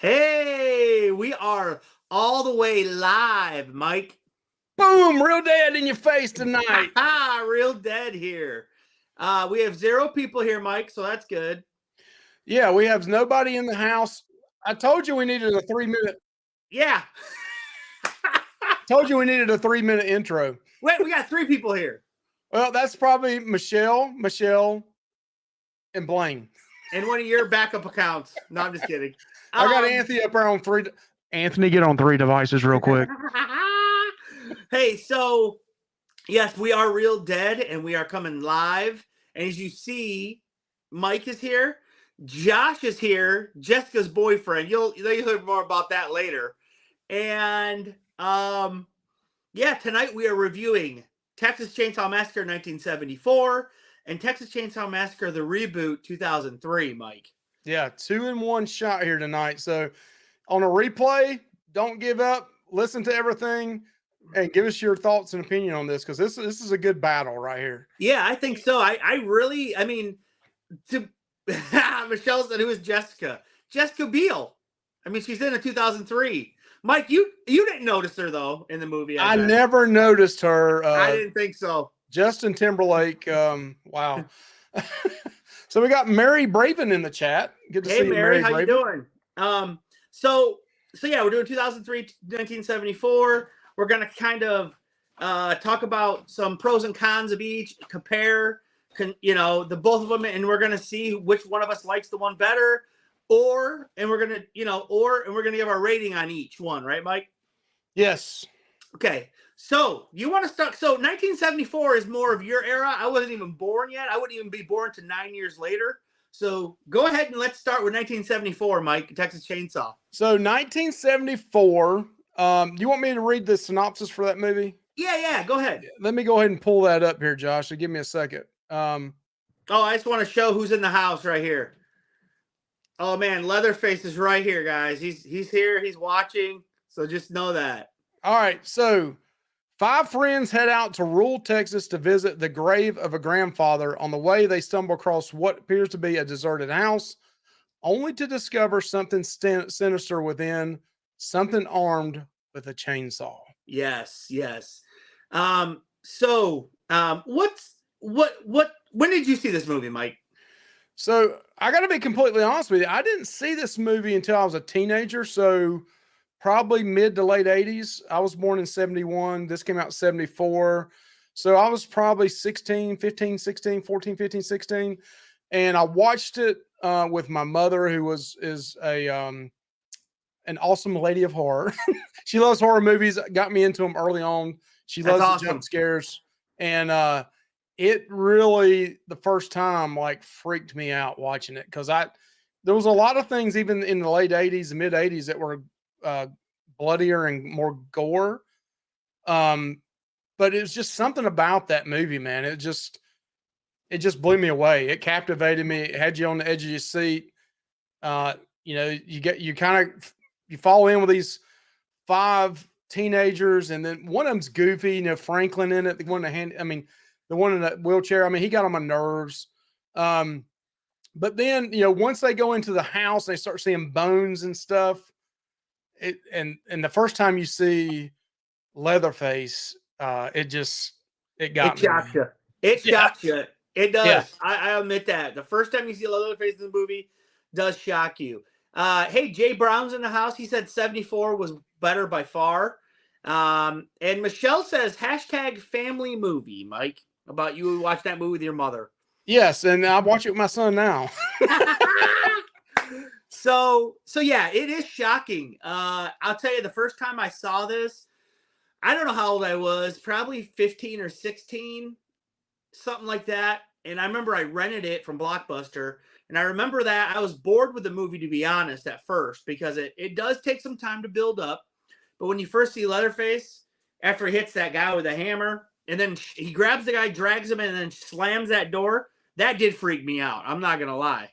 Hey, we are all the way live, Mike. Boom, real dead in your face tonight. Real dead here. We have 0 people here, Mike, so that's good. Yeah, we have nobody in the house. I told you we needed a 3-minute. Yeah. Told you we needed a 3-minute intro. Wait, we got 3 people here. Well, that's probably Michelle, and Blaine. And one of your backup accounts. No, I'm just kidding. I got Anthony up there on 3. Anthony, get on 3 devices real quick. Hey, so yes, we are real dead and we are coming live. And as you see, Mike is here. Josh is here, Jessica's boyfriend. You'll hear more about that later. And yeah, tonight we are reviewing Texas Chainsaw Massacre 1974 and Texas Chainsaw Massacre the reboot 2003, Mike. Yeah, 2-in-1 shot here tonight. So on a replay, don't give up. Listen to everything and give us your thoughts and opinion on this, because this is a good battle right here. Yeah, I think so. I mean, to Michelle said, who is Jessica? Jessica Biel. I mean, she's in a 2003. Mike, you didn't notice her though in the movie. I never noticed her. I didn't think so. Justin Timberlake. Wow. So we got Mary Braven in the chat. Good to see you, Mary. How Braven. You doing? So yeah, we're doing 2003, 1974. We're gonna kind of talk about some pros and cons of each, compare, the both of them, and we're gonna see which one of us likes the one better, and we're gonna give our rating on each one, right, Mike? Yes. Okay. So you want to start? So 1974 is more of your era. I wasn't even born yet. I wouldn't even be born to 9 years later. So go ahead and let's start with 1974, Mike, Texas Chainsaw. So 1974. You want me to read the synopsis for that movie? Yeah. Go ahead. Let me go ahead and pull that up here, Josh. So give me a second. I just want to show who's in the house right here. Oh man, Leatherface is right here, guys. He's here. He's watching. So just know that. All right. So 5 friends head out to rural Texas to visit the grave of a grandfather. On the way, they stumble across what appears to be a deserted house, only to discover something sinister within, something armed with a chainsaw. Yes. When did you see this movie, Mike? So I got to be completely honest with you. I didn't see this movie until I was a teenager. So probably mid to late 80s. I was born in 71. This came out in 74. So I was probably 14, 15, 16. And I watched it with my mother, who is an awesome lady of horror. She loves horror movies. Got me into them early on. She loves the jump scares. And it really, the first time, freaked me out watching it, because there was a lot of things even in the late 80s and mid 80s that were bloodier and more gore. But it was just something about that movie, man. It just blew me away. It captivated me. It had you on the edge of your seat. You fall in with these 5 teenagers, and then one of them's goofy, Franklin in it, the one in that wheelchair. I mean, he got on my nerves. But then, once they go into the house, they start seeing bones and stuff. And the first time you see Leatherface, it got me. Shocks you. It shocks you. It does. Yeah. I admit that. The first time you see Leatherface in the movie does shock you. Hey, Jay Brown's in the house. He said 74 was better by far. And Michelle says #family movie, Mike, about you watch that movie with your mother. Yes, and I watch it with my son now. So yeah, it is shocking. I'll tell you, the first time I saw this, I don't know how old I was, probably 15 or 16, something like that. And I remember I rented it from Blockbuster. And I remember that I was bored with the movie, to be honest, at first, because it does take some time to build up. But when you first see Leatherface, after he hits that guy with a hammer, and then he grabs the guy, drags him, and then slams that door, that did freak me out. I'm not going to lie.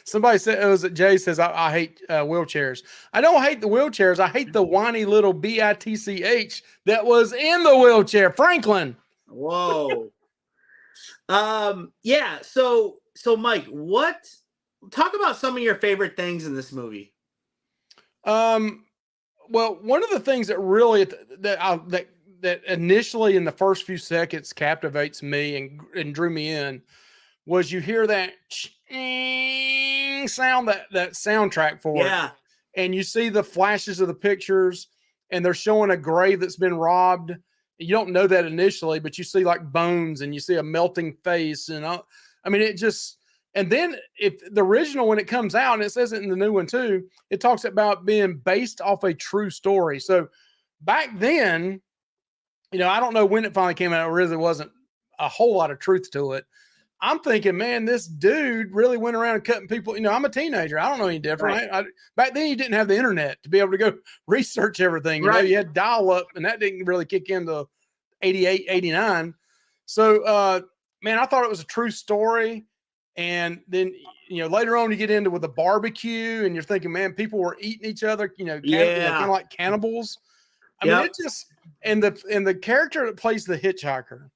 Somebody said, Jay says, I hate wheelchairs. I don't hate the wheelchairs. I hate the whiny little bitch that was in the wheelchair. Franklin. Whoa. Yeah. So Mike, what talk about some of your favorite things in this movie. Um, well, one of the things that really that initially in the first few seconds captivates me and drew me in was you hear that sound, that soundtrack for it, Yeah, and you see the flashes of the pictures, and they're showing a grave that's been robbed. You don't know that initially, but you see like bones and you see a melting face, and I mean, it just. And then if the original, when it comes out, and it says it in the new one too, it talks about being based off a true story. So back then, I don't know when it finally came out. It really wasn't a whole lot of truth to it. I'm thinking, man, this dude really went around cutting people. I'm a teenager. I don't know any different. right, Back then, you didn't have the internet to be able to go research everything. right. You had dial up, and that didn't really kick into 88, 89. So, man, I thought it was a true story. And then, later on, you get into with the barbecue, and you're thinking, man, people were eating each other, kind of Yeah, like cannibals. I mean, it yep. just and the character that plays the hitchhiker,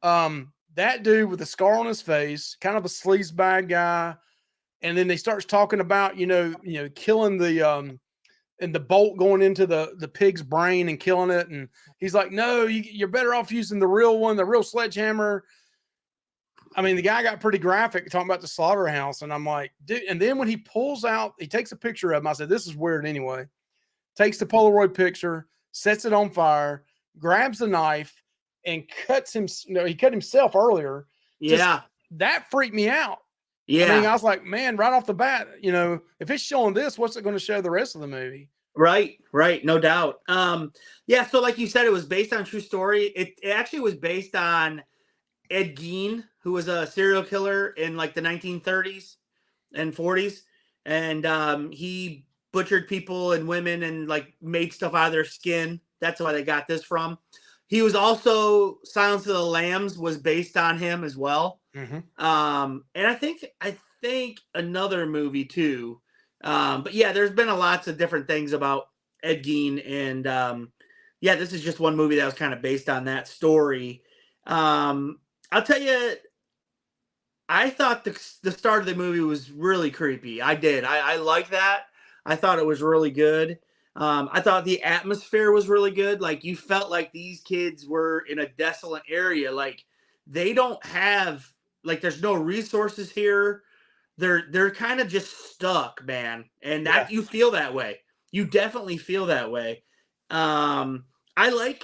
that dude with the scar on his face, kind of a sleazebag guy, and then he starts talking about killing the and the bolt going into the pig's brain and killing it, and he's like, no, you're better off using the real one, the real sledgehammer. I mean, the guy got pretty graphic talking about the slaughterhouse, and I'm like, dude. And then when he pulls out, he takes a picture of him. I said, this is weird anyway. Takes the Polaroid picture, sets it on fire, grabs the knife, and cuts him. He cut himself earlier. Just Yeah, that freaked me out. I mean, yeah. I was like, man, right off the bat, if it's showing this, what's it going to show the rest of the movie? Right, right, no doubt. Yeah, so like you said, it was based on a true story. It actually was based on Ed Gein, who was a serial killer in like the 1930s and 40s, and he butchered people and women and like made stuff out of their skin. That's why they got this from. He was also Silence of the Lambs was based on him as well. Mm-hmm. And I think another movie too. But yeah, there's been a lots of different things about Ed Gein, and yeah, this is just one movie that was kind of based on that story. Um, I'll tell you, I thought the start of the movie was really creepy. I did. I like that. I thought it was really good. I thought the atmosphere was really good. Like you felt like these kids were in a desolate area. Like they don't have like there's no resources here. They're kind of just stuck, man. And Yeah. that you feel that way. You definitely feel that way. Um, I like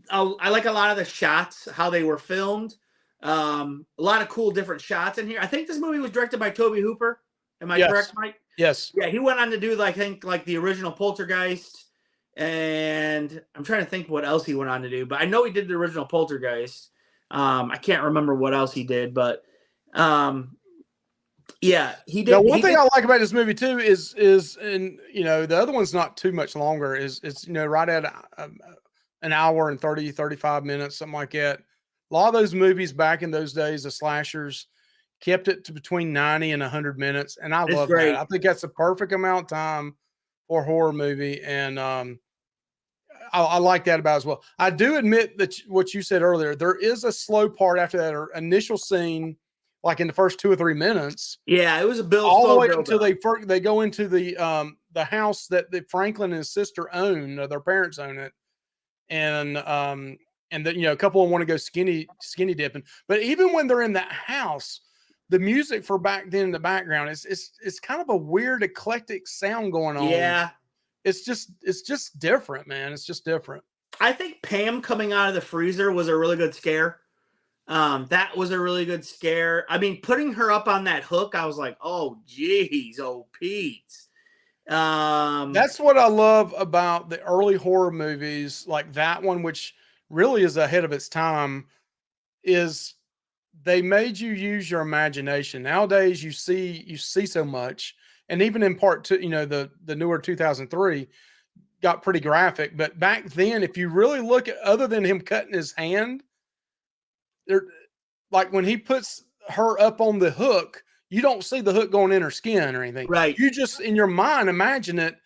I like a lot of the shots how they were filmed. A lot of cool different shots in here. I think this movie was directed by Toby Hooper. Am I correct, Yes. Mike? Yes. Yeah, he went on to do like I think like the original Poltergeist, and I'm trying to think what else he went on to do, but I know he did the original Poltergeist. I can't remember what else he did, but yeah, he Now, did. one He thing did. I like about this movie too is and the other one's not too much longer. Is it's right at an hour and 35 minutes, something like that. A lot of those movies back in those days, the slashers, kept it to between 90 and 100 minutes, and I It's love that. great. I think that's the perfect amount of time for a horror movie, and I like that about it as well. I do admit that what you said earlier, there is a slow part after that initial scene, like in the first 2 or 3 minutes, Yeah, it was a all the slow way build until up. they go into the house that Franklin and his sister own. Their parents own it, and that a couple of them want to go skinny dipping. But even when they're in that house, the music for back then in the background is kind of a weird eclectic sound going on. Yeah, It's just different, man. It's just different. I think Pam coming out of the freezer was a really good scare. That was a really good scare. I mean, putting her up on that hook, I was like, oh, geez, oh, Pete. That's what I love about the early horror movies, like that one, which really is ahead of its time, is they made you use your imagination. Nowadays, you see so much, and even in part two, the newer 2003 got pretty graphic. But back then, if you really look at, other than him cutting his hand, there, like when he puts her up on the hook, you don't see the hook going in her skin or anything. right, You just in your mind imagine it,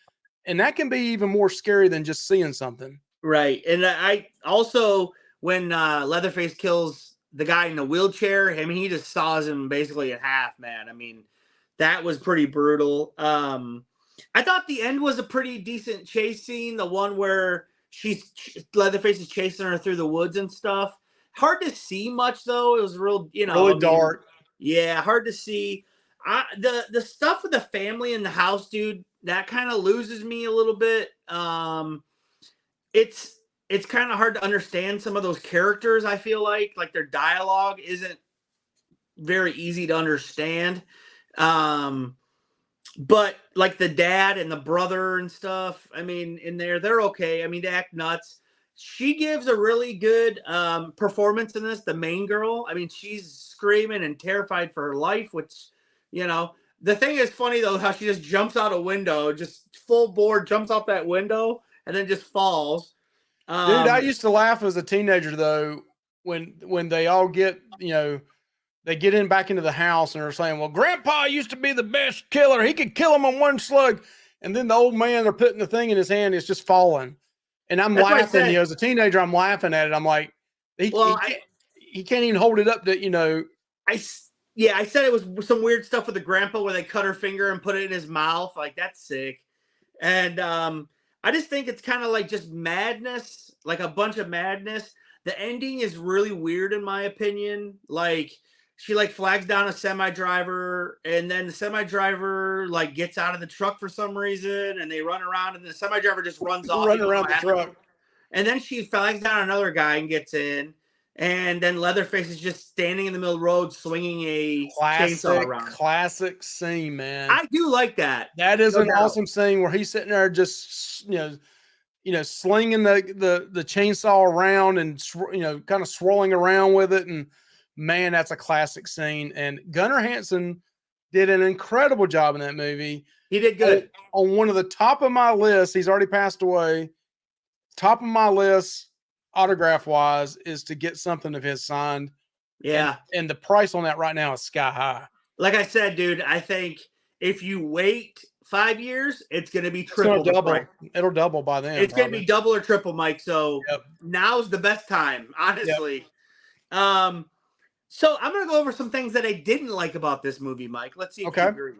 and that can be even more scary than just seeing something. right. And I also, when Leatherface kills the guy in the wheelchair, I mean, he just saws him basically in half, man. I mean, That was pretty brutal. I thought the end was a pretty decent chase scene. The one where Leatherface is chasing her through the woods and stuff. Hard to see much though. It was real, Really I mean, dark. yeah, hard to see. The stuff with the family in the house, dude, that kind of loses me a little bit. It's it's kind of hard to understand some of those characters. I feel like their dialogue isn't very easy to understand. Um, but like the dad and the brother and stuff, I mean, in there, they're okay. I mean, they act nuts. She gives a really good performance in this. The main girl, I mean, she's screaming and terrified for her life. Which, the thing is funny though, how she just jumps out a window, just full board jumps out that window, and then just falls. Dude, I Um, used to laugh as a teenager though when they all get, they get in back into the house and they're saying, "Well, Grandpa used to be the best killer. He could kill him on one slug." And then the old man, they're putting the thing in his hand, is just falling. And I'm that's what I laughing, said. as a teenager, I'm laughing at it. I'm like, Well, he can't even hold it up to. I yeah, I said it was some weird stuff with the grandpa where they cut her finger and put it in his mouth. Like that's sick. And I just think it's kind of like just madness, like a bunch of madness. The ending is really weird in my opinion. Like she like flags down a semi driver, and then the semi driver like gets out of the truck for some reason, and they run around, and the semi driver just runs off. Running around the truck. And then she flags down another guy and gets in. And then Leatherface is just standing in the middle of the road swinging a chainsaw around. Classic scene, man. I do like that. That is an awesome scene where he's sitting there just, slinging the chainsaw around and, kind of swirling around with it. And man, that's a classic scene. And Gunnar Hansen did an incredible job in that movie. He did good. On one of the top of my list, he's already passed away. Top of my list, autograph wise, is to get something of his signed. Yeah. And the price on that right now is sky high. Like I said, dude, I think if you wait 5 years, it's going to be triple. It'll double by then. It's going to be double or triple, Mike. So now's the best time, honestly. Yep. So I'm going to go over some things that I didn't like about this movie, Mike. Let's see if you agree.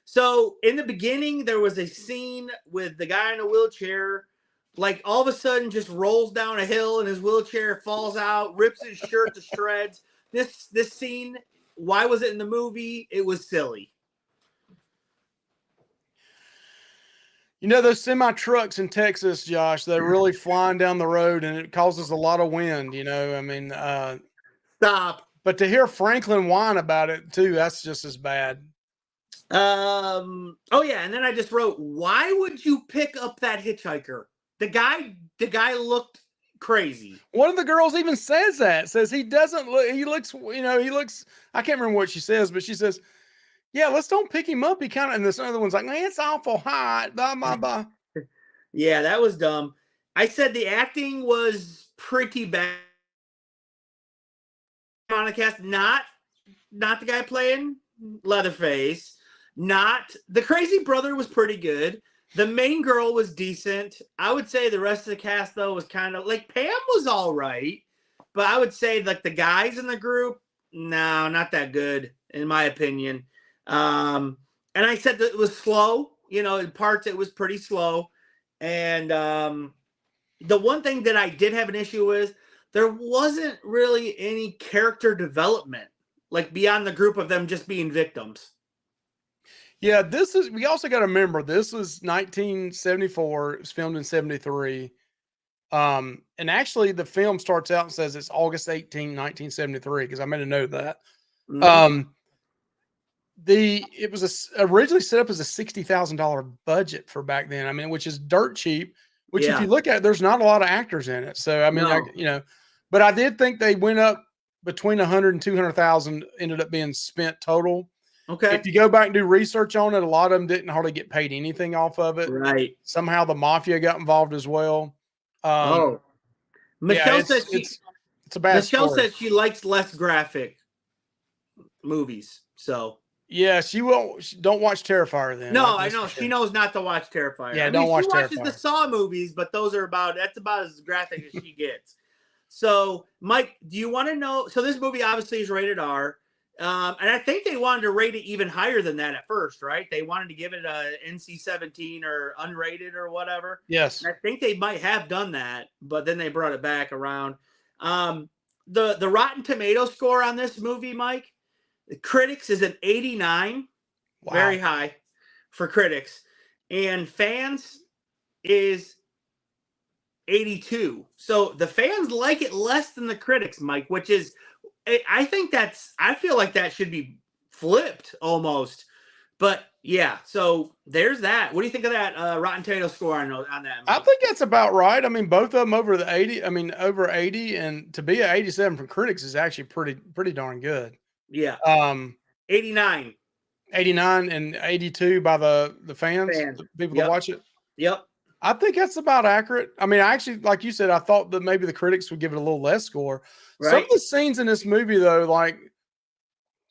So in the beginning, there was a scene with the guy in a wheelchair, like all of a sudden just rolls down a hill and his wheelchair falls out, rips his shirt to shreds. This scene, why was it in the movie? It was silly. Those semi trucks in Texas, Josh, they're really flying down the road and it causes a lot of wind, I mean, stop. But to hear Franklin whine about it too, that's just as bad. Oh yeah, and then I just wrote, why would you pick up that hitchhiker? The guy looked crazy. One of the girls even says he doesn't look, he looks, I can't remember what she says, but she says, yeah, let's don't pick him up. He kind of, and this other one's like, man, it's awful hot, blah, blah, blah. Yeah, that was dumb. I said the acting was pretty bad on the cast. Not the guy playing Leatherface. Not the crazy brother was pretty good. The main girl was decent. I would say the rest of the cast though was kind of like Pam was all right, but I would say like the guys in the group, no, not that good in my opinion. And I said that it was slow. In parts it was pretty slow. And the one thing that I did have an issue with, there wasn't really any character development, like beyond the group of them just being victims. Yeah, we also got to remember, this was 1974. It was filmed in 73. And actually the film starts out and says it's August 18, 1973, because I made a note of that. Mm-hmm. It was originally set up as a $60,000 budget for back then. I mean, which is dirt cheap, which if you look at it, there's not a lot of actors in it. So, I mean, but I did think they went up between 100 and 200,000 ended up being spent total. Okay. If you go back and do research on it, a lot of them didn't hardly get paid anything off of it. Right. Somehow the mafia got involved as well. Michelle says it's a bad Michelle story. says she likes less graphic movies. So yeah, she won't. Don't watch Terrifier then. No, I know she knows not to watch Terrifier. Yeah, don't watch Terrifier. She watches the Saw movies, but that's about as graphic as she gets. So, Mike, do you want to know? So this movie obviously is rated R. And I think they wanted to rate it even higher than that at first, right? They wanted to give it a NC-17 or unrated or whatever. Yes. And I think they might have done that, but then they brought it back around. Um, the Rotten Tomato score on this movie, Mike, the critics is an 89, very Wow. high for critics, and fans is 82. So the fans like it less than the critics, Mike, which is I think I feel like that should be flipped almost. But yeah, so there's that. What do you think of that Rotten Tomato score on that, I Mike? think that's about right. I mean, both of them over the 80. I mean, over 80, and to be at 87 from critics is actually pretty darn good. Yeah, Um, 89 89 and 82 by the fans, fans. the people that Yep, watch it. yep. I think that's about accurate. I mean, I actually, like you said, I thought that maybe the critics would give it a little less score. Some of Right. the scenes in this movie, though, like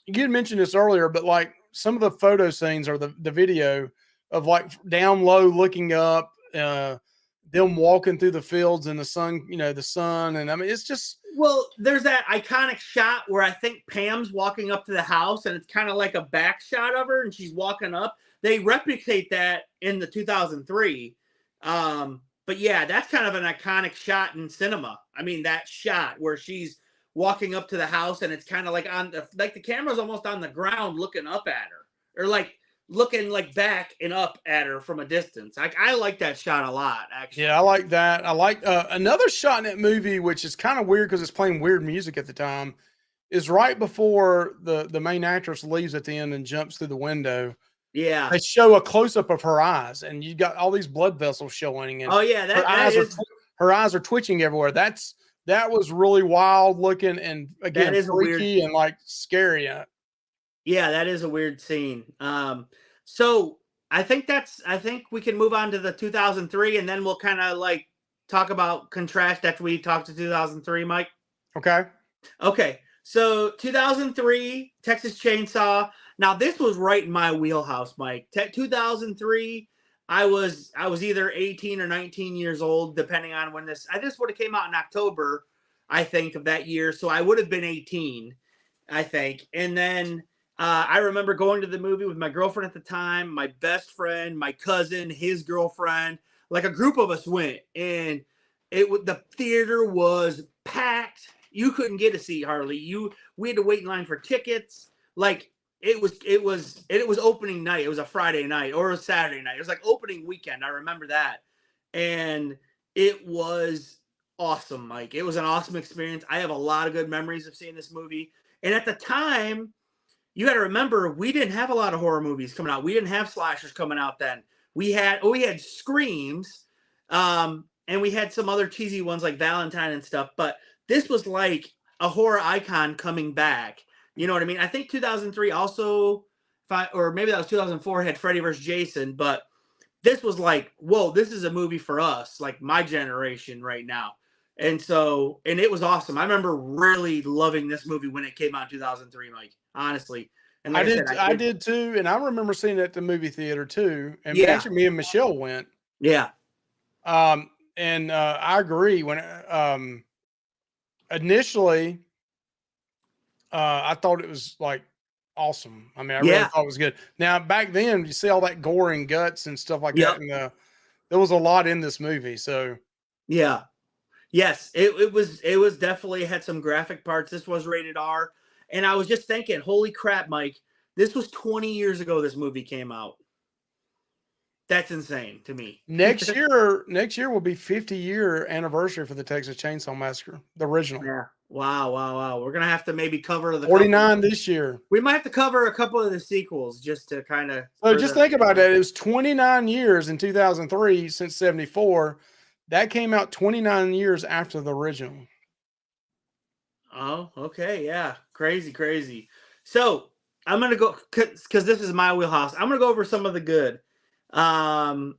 you had mentioned this earlier, but like some of the photo scenes or the video of like down low looking up, them walking through the fields and the sun, the sun. And I mean, it's just, Well, there's that iconic shot where I think Pam's walking up to the house and it's kind of like a back shot of her and she's walking up. They replicate that in the 2003. But yeah, that's kind of an iconic shot in cinema. I mean, that shot where she's walking up to the house and it's kind of like like the camera's almost on the ground looking up at her or like looking like back and up at her from a distance. I like that shot a lot, yeah, I actually. like that. I like another shot in that movie, which is kind of weird because it's playing weird music at the time, is right before the main actress leaves at the end and jumps through the window. Yeah. They show a close up of her eyes, and you got all these blood vessels showing, and Oh yeah, her that eyes are is her eyes are twitching everywhere. That was really wild looking, and that again is a weird. freaky and like scary. Yeah, that is a weird scene. So I think we can move on to the 2003, and then we'll kind of like talk about contrast after we talk to 2003, Mike. Okay, Okay, so 2003 Texas Chainsaw. Now this was right in my wheelhouse, Mike. 2003. I was either 18 or 19 years old, depending on when this. I just would have came out in October, I think, of that year, so I would have been 18. I think. And then I remember going to the movie with my girlfriend at the time, my best friend, my cousin, his girlfriend. Like a group of us went, and the theater was packed. You couldn't get a seat hardly. We had to wait in line for tickets. Like it was opening night. It was a Friday night or a Saturday night. It was like opening weekend. I remember that, and it was awesome, Mike. It was an awesome experience. I have a lot of good memories of seeing this movie. And at the time, you got to remember we didn't have a lot of horror movies coming out. We didn't have slashers coming out then. We had screams, and we had some other cheesy ones like Valentine and stuff. But this was like a horror icon coming back. You know what I mean? I think 2003 also, or maybe that was 2004, had Freddy vs. Jason. But this was like, whoa, this is a movie for us, like my generation right now. And it was awesome. I remember really loving this movie when it came out in 2003, Mike, honestly. And I like I said, did I did too, and I remember seeing it at the movie theater too. And yeah, actually, me and Michelle went. yeah, And I agree when initially I thought it was like awesome. I mean, I really yeah, thought it was good. Now back then, you see all that gore and guts and stuff like that, yep, and there was a lot in this movie. So yeah. Yes, it was definitely had some graphic parts. This was rated R. And I was just thinking, holy crap, Mike, this was 20 years ago this movie came out. That's insane to me. next year will be 50-year anniversary for the Texas Chainsaw Massacre, the original. Yeah. Wow, wow, wow. We're gonna have to maybe cover the couple. 49 this year. We might have to cover a couple of the sequels just to kind of So for just the. think about that. It was 29 years in 2003 since 74. That came out 29 years after the original. Oh, okay, yeah, crazy, crazy. So I'm gonna go because this is my wheelhouse. I'm gonna go over some of the good. Um,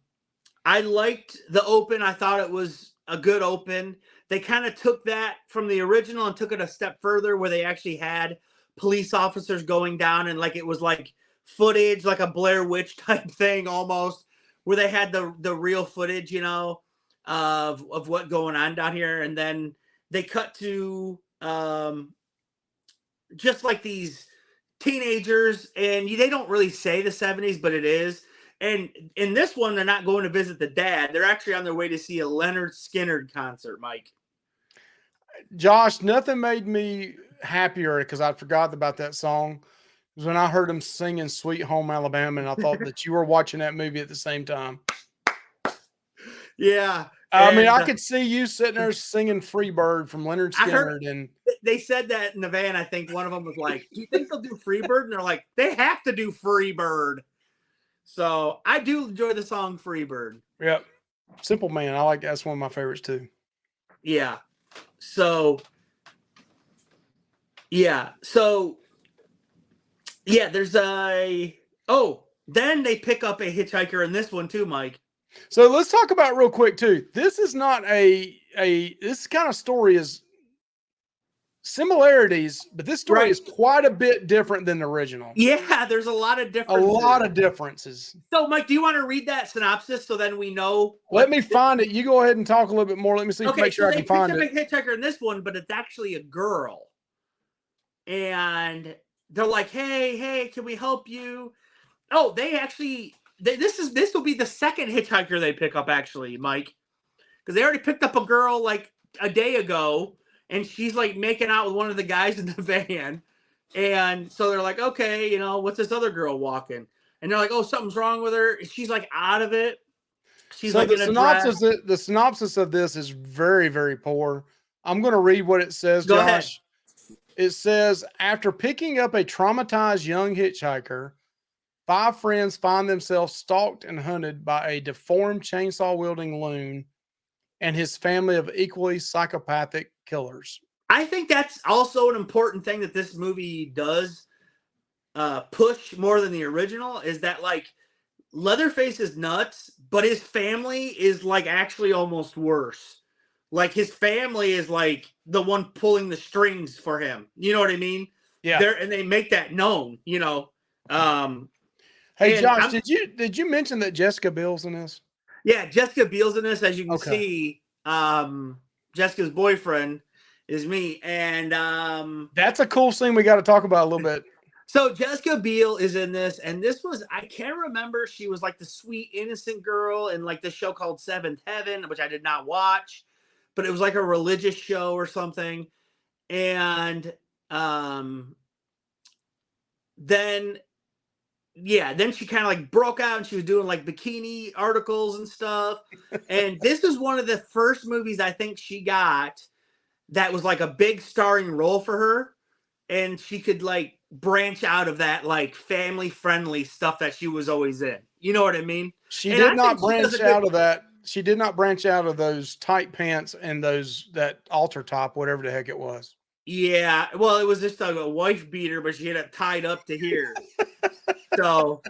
I liked the open. I thought it was a good open. They kind of took that from the original and took it a step further, where they actually had police officers going down and like it was like footage, like a Blair Witch type thing almost, where they had the real footage, of what going on down here, and then they cut to just like these teenagers, and they don't really say the 70s, but it is. And in this one, they're not going to visit the dad. They're actually on their way to see a Leonard Skinner concert, Mike. Josh, nothing made me happier because I forgot about that song. Was when I heard him singing Sweet Home Alabama, and I thought that you were watching that movie at the same time. Yeah. I mean, I could see you sitting there singing Free Bird from Leonard I Skinner. heard And they said that in the van. I think one of them was like, "Do you think they'll do Free Bird?" And they're like, "They have to do Free Bird." So I do enjoy the song Free Bird. Yep. Simple Man. I like that's one of my favorites too. Yeah. So yeah. So yeah, there's then they pick up a hitchhiker in this one too, Mike. So let's talk about real quick too. This is not this kind of story is similarities, but this story is quite a bit different than the original. Yeah, there's a lot of differences. A lot of differences. So, Mike, do you want to read that synopsis so then we know? Let me find it. You go ahead and talk a little bit more. Let me see. Make sure I can find it. They picked up a hitchhiker in this one, but it's actually a girl, and they're like, "Hey, can we help you?" Oh, this will be the second hitchhiker they pick up, actually, Mike, because they already picked up a girl like a day ago, and she's like making out with one of the guys in the van, and so they're like, "Okay, what's this other girl walking?" And they're like, "Oh, something's wrong with her." She's like out of it. She's so like the synopsis of this is very, very poor. I'm going to read what it says, Go Josh. ahead. It says, after picking up a traumatized young hitchhiker, 5 friends find themselves stalked and hunted by a deformed chainsaw-wielding loon and his family of equally psychopathic killers. I think that's also an important thing that this movie does push more than the original, is that like Leatherface is nuts, but his family is like actually almost worse. Like his family is like the one pulling the strings for him. You know what I mean? Yeah. And they make that known, Hey Josh, did you mention that Jessica Biel's in this? Yeah, Jessica Biel's in this, as you can see. Jessica's boyfriend is me, and that's a cool scene we got to talk about a little bit. So Jessica Biel is in this, and this was, I can't remember, she was like the sweet innocent girl in like the show called Seventh Heaven, which I did not watch, but it was like a religious show or something. And then she kind of like broke out and she was doing like bikini articles and stuff. And this is one of the first movies I think she got that was like a big starring role for her. And she could like branch out of that like family friendly stuff that she was always in. You know what I mean? She did not branch out of that. She did not branch out of those tight pants and that altar top, whatever the heck it was. Yeah. Well, it was just a wife beater, but she had it tied up to here. So,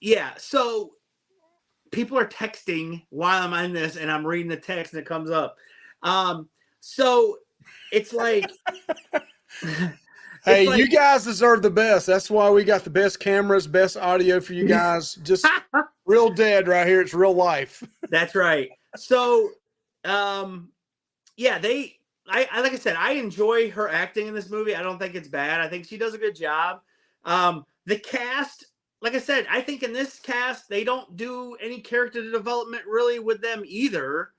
yeah. So people are texting while I'm on this, and I'm reading the text, and it comes up. So it's like, hey, you guys deserve the best. That's why we got the best cameras, best audio for you guys. Just real dead right here. It's real life. That's right. So, yeah, I like I said, I enjoy her acting in this movie. I don't think it's bad. I think she does a good job. The cast, like I said, I think in this cast, they don't do any character development really with them either.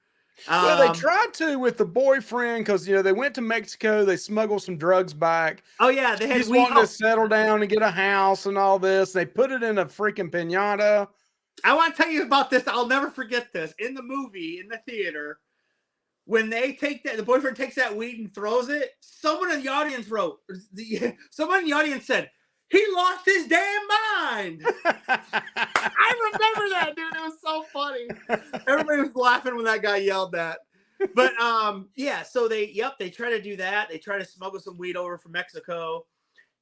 Well, they tried to with the boyfriend because they went to Mexico. They smuggled some drugs back. Oh yeah, they had wanting to settle down and get a house and all this. They put it in a freaking piñata. I want to tell you about this. I'll never forget this. In the movie, in the theater, when they take the boyfriend takes that weed and throws it. Someone in the audience someone in the audience said, "He lost his damn mind." I remember that, dude. It was so funny. Everybody was laughing when that guy yelled that. But yeah, so they try to do that. They try to smuggle some weed over from Mexico,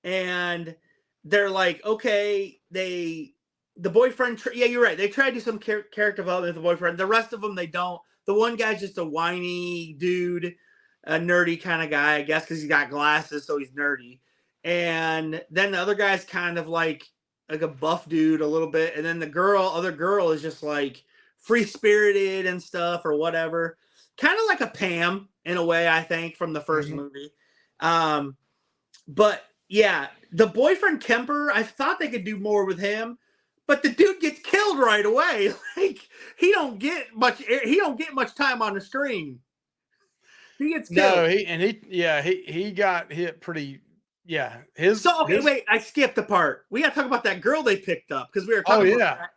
and they're like, okay, the boyfriend. Yeah, you're right. They try to do some character development with the boyfriend. The rest of them, they don't. The one guy's just a whiny dude, a nerdy kind of guy, I guess, because he's got glasses, so he's nerdy. And then the other guy's kind of like a buff dude a little bit. And then the other girl is just like free spirited and stuff or whatever. Kind of like a Pam in a way, I think, from the first movie. But yeah, the boyfriend Kemper, I thought they could do more with him, but the dude gets killed right away. Like he don't get much time on the screen. He gets No, killed. he got hit pretty. Yeah, So okay, his. wait, I skipped a part. We got to talk about that girl they picked up because we were Oh talking about yeah, that.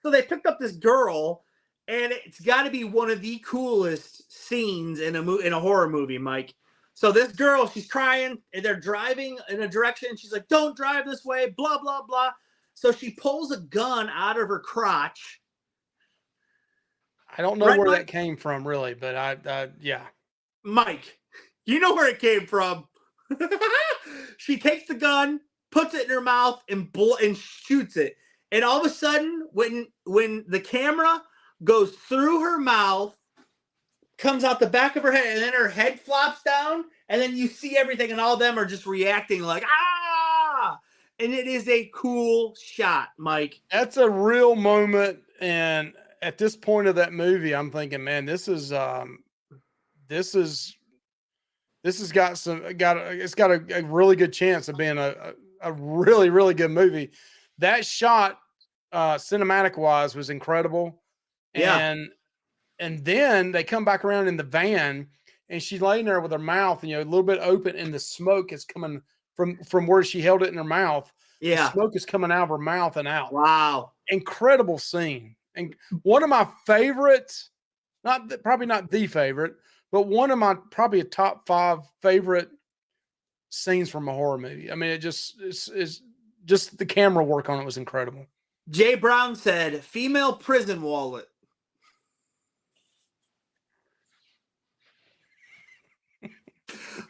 So they picked up this girl, and it's got to be one of the coolest scenes in a horror movie, Mike. So this girl, she's crying, and they're driving in a direction. And she's like, "Don't drive this way," blah blah blah. So she pulls a gun out of her crotch. I don't know Right, where that Mike? came from, really, but yeah. Mike, you know where it came from. She takes the gun, puts it in her mouth, and shoots it. And all of a sudden, when the camera goes through her mouth, comes out the back of her head, and then her head flops down, and then you see everything, and all of them are just reacting like ah. And it is a cool shot, Mike. That's a real moment, and at this point of that movie, I'm thinking, man, this is this has got it's got a really good chance of being a really really good movie. That shot, cinematic wise, was incredible, Yeah, and then they come back around in the van, and she's laying there with her mouth, a little bit open, and the smoke is coming from where she held it in her mouth. The yeah. smoke is coming out of her mouth and out. Wow. Incredible scene, and one of my favorites, probably not the favorite, but one of my probably a top 5 favorite scenes from a horror movie. I mean, it just is just the camera work on it was incredible. Jay Brown said, "Female prison wallet."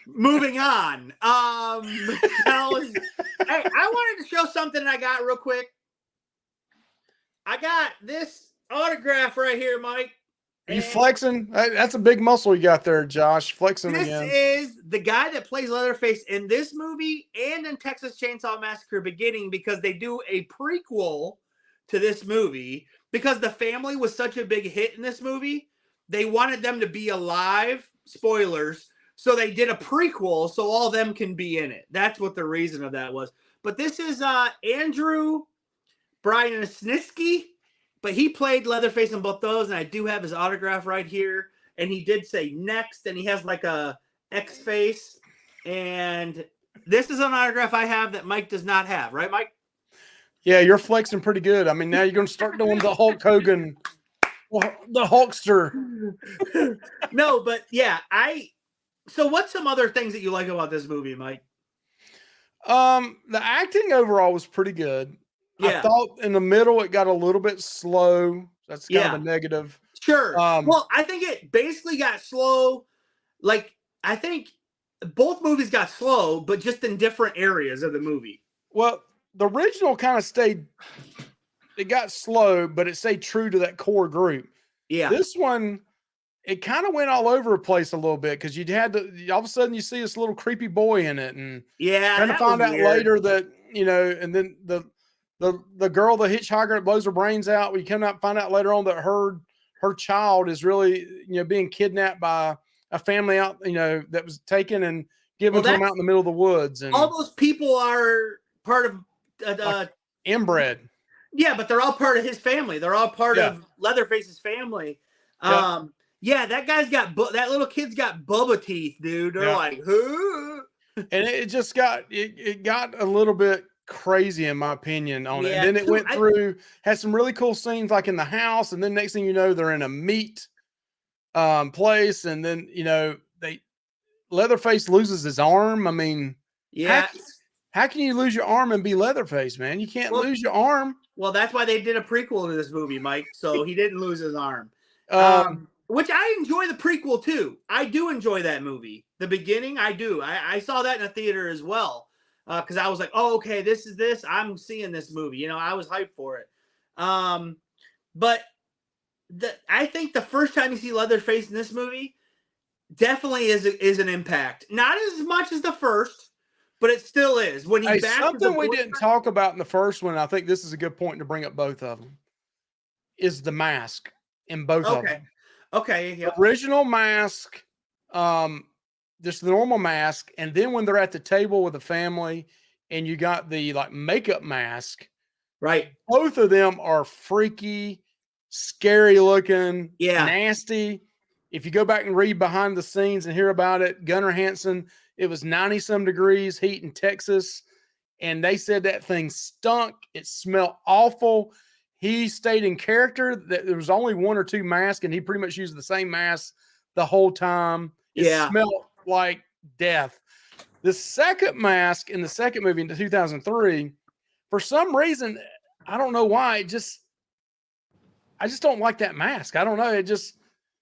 Moving on. Hey, I wanted to show something I got real quick. I got this autograph right here, Mike. Are you And flexing? That's a big muscle you got there, Josh. Flexing this again. is the guy that plays Leatherface in this movie and in Texas Chainsaw Massacre Beginning, because they do a prequel to this movie because the family was such a big hit in this movie. They wanted them to be alive. Spoilers. So they did a prequel so all of them can be in it. That's what the reason of that was. But this is Andrew Brian Snisky, but he played Leatherface in both those, and I do have his autograph right here. And he did say next, and he has like a X face. And this is an autograph I have that Mike does not have, right, Mike? Yeah, you're flexing pretty good. I mean, now you're going to start doing the Hulk Hogan, the Hulkster. No, but yeah, so what's some other things that you like about this movie, Mike? The acting overall was pretty good. I Yeah. thought in the middle it got a little bit slow. That's kind of Yeah. a negative. Sure. Well, I think it basically got slow. Like, I think both movies got slow, but just in different areas of the movie. Well, the original kind of it got slow, but it stayed true to that core group. Yeah. This one, it kind of went all over the place a little bit because all of a sudden you see this little creepy boy in it, and Yeah, kind of that was find out weird. later that, and then the girl, the hitchhiker that blows her brains out, we come out find out later on that her child is really, being kidnapped by a family out, that was taken and given to them out in the middle of the woods. And all those people are part of like inbred. yeah, but they're all part of his family. They're all part Yeah. of Leatherface's family. Yep. Yeah, that guy's got that little kid's got Bubba teeth, dude. They're Yeah. like, who? And it just it got a little bit crazy in my opinion on it. Yeah, And then it went through, had some really cool scenes like in the house, and then next thing you know, they're in a meat place, and then Leatherface loses his arm. I mean, yeah. how can you lose your arm and be Leatherface, man? You can't lose your arm. Well, that's why they did a prequel to this movie, Mike. So he didn't lose his arm. Which I enjoy the prequel too. I do enjoy that movie. The beginning, I do. I saw that in a theater as well. Because I was like, oh, okay, this is this. I'm seeing this movie. I was hyped for it. But I think the first time you see Leatherface in this movie definitely is an impact. Not as much as the first, but it still is. When he something we didn't talk about in the first one, I think this is a good point to bring up both of them, is the mask in both of them. Okay. Yep. Original mask, just the normal mask, and then when they're at the table with the family, and you got the like makeup mask, Right. both of them are freaky, scary looking, Yeah. nasty. If you go back and read behind the scenes and hear about it, Gunnar Hansen, it was 90 some degrees heat in Texas. And they said that thing stunk. It smelled awful. He stayed in character. That there was only one or two masks, and he pretty much used the same mask the whole time. It Yeah. smelled like death. The second mask in the second movie in 2003, for some reason, I don't know why, I just don't like that mask. I don't know. It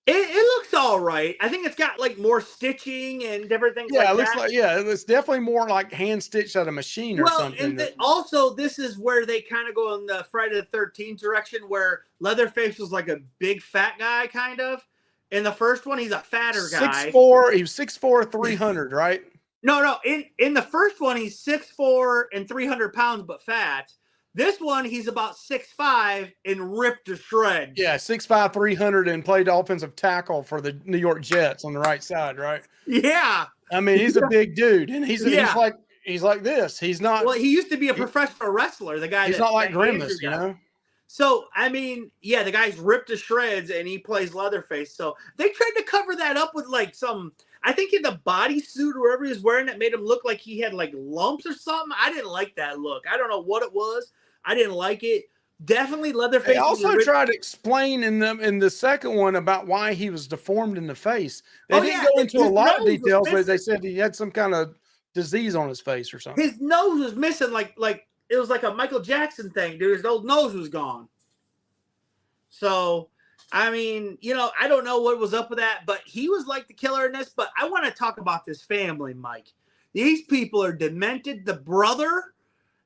looks all right. I think it's got like more stitching and different things Yeah, like it looks that. like, yeah, it's definitely more like hand stitched out of a machine or Well, something. and also this is where they kind of go in the Friday the 13th direction, where Leatherface was like a big fat guy, kind of. In the first one, he's a fatter guy. 6'4", he was 6'4", 300, right? No. In the first one, he's 6'4" and 300 pounds, but fat. This one, he's about 6'5" and ripped to shreds. Yeah, 6'5", 300, and played offensive tackle for the New York Jets on the right side, right? Yeah. I mean, he's a big dude, and Yeah. he's like this. He's not Well, he used to be a professional wrestler, the guy he's that, not like that Andrew Grimace, you got. know? So, I mean, yeah, the guy's ripped to shreds and he plays Leatherface. So they tried to cover that up with like some, I think in the bodysuit or whatever he was wearing that made him look like he had like lumps or something. I didn't like that look. I don't know what it was. I didn't like it. Definitely They Leatherface was also tried to explain in the second one about why he was deformed in the face. They Oh, didn't yeah. go into a His lot of nose was details, but they missing. said he had some kind of disease on his face or something. His nose was missing like it was like a Michael Jackson thing, dude. His old nose was gone. So, I mean, I don't know what was up with that, but he was like the killer in this. But I want to talk about this family, Mike. These people are demented. The brother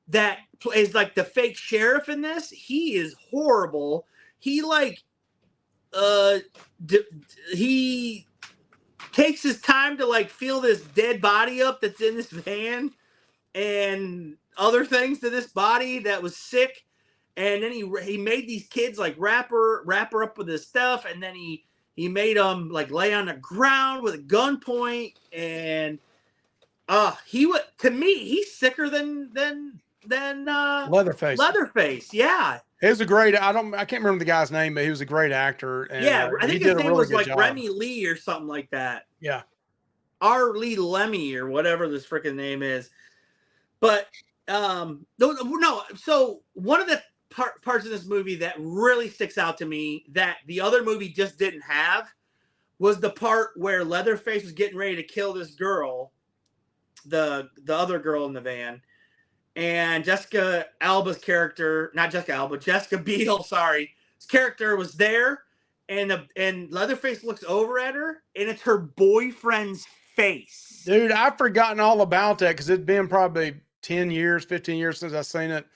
that plays like the fake sheriff in this, he is horrible. He like, he takes his time to like feel this dead body up that's in this van and other things to this body that was sick. And then he made these kids like wrap her up with his stuff, and then he made them like lay on the ground with a gunpoint. And he would, to me, he's sicker than Leatherface. Leatherface. Yeah. He was a great. I can't remember the guy's name, but he was a great actor, and Yeah, I he think his did a name really was good like job. Remy Lee or something like that. Yeah. R. Lee Lemmy or whatever this freaking name is. But no. So one of the parts of this movie that really sticks out to me that the other movie just didn't have was the part where Leatherface was getting ready to kill this girl, the other girl in the van, and Jessica Alba's character, not Jessica Alba, Jessica Biel, sorry, his character was there, and Leatherface looks over at her, and it's her boyfriend's face. Dude, I've forgotten all about that because it'd been probably 10 years, 15 years since I've seen it.